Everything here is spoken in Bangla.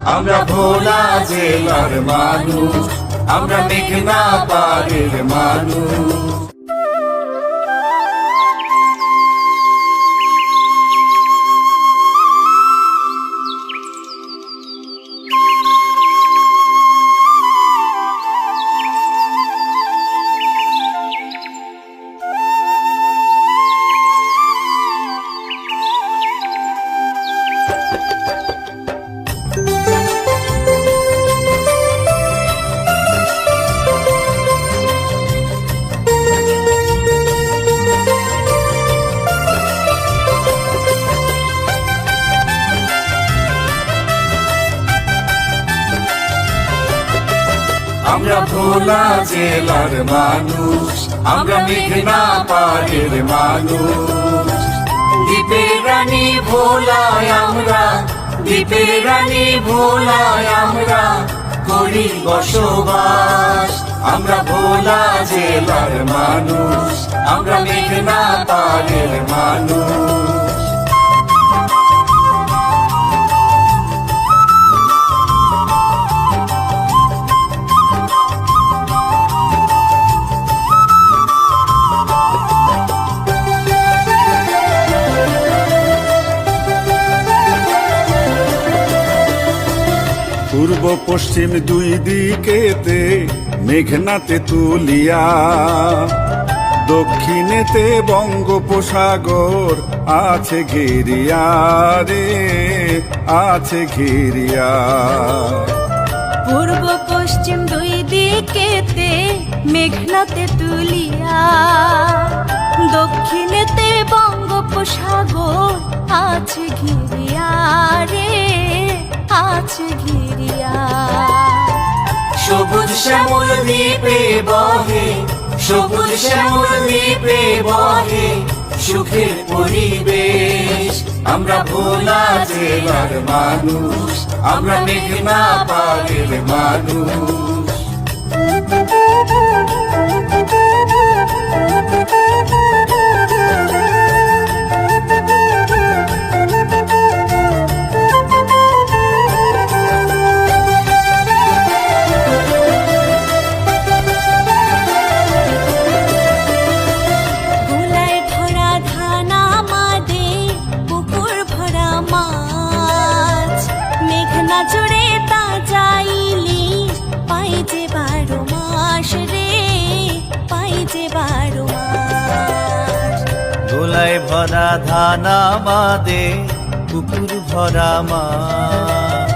আমরা ভোলা জেলার মানুষ, আমরা মেঘনা পাড়ের মানুষ। আমরা ভোলা জেলার মানুষ, আমরা মেঘনা পাড়ের মানুষ। দ্বীপের রানী ভোলায় আমরা, দ্বীপের রানী ভোলায় আমরা করি বসবাস। আমরা ভোলা জেলার মানুষ, আমরা মেঘনা পাড়ের মানুষ। পূর্ব পশ্চিম দুই দিকেতে মেঘনাতে তুলিয়া, দক্ষিণেতে বঙ্গোপসাগর আছে ঘেরিয়া রে, আছে ঘেরিয়া। পূর্ব পশ্চিম দুই দিকেতে মেঘনাতে তুলিয়া, দক্ষিণেতে বঙ্গোপসাগর আছে ঘিরিয়া রে, আছে ঘিরিয়া। সবুজ শ্যামল দ্বীপে বহে, সবুজ শ্যামল দ্বীপে বহে সুখের পরিবেশ। আমরা ভোলা জেলার মানুষ, আমরা মেঘনা পাড়ের মানুষ। জুড়ে তা চাইলি পাই যে 12 মাস রে, পাই যে 12 মাস। ধুলায় ভরা ধান আমাদে, পুকুর ভরা মাছ।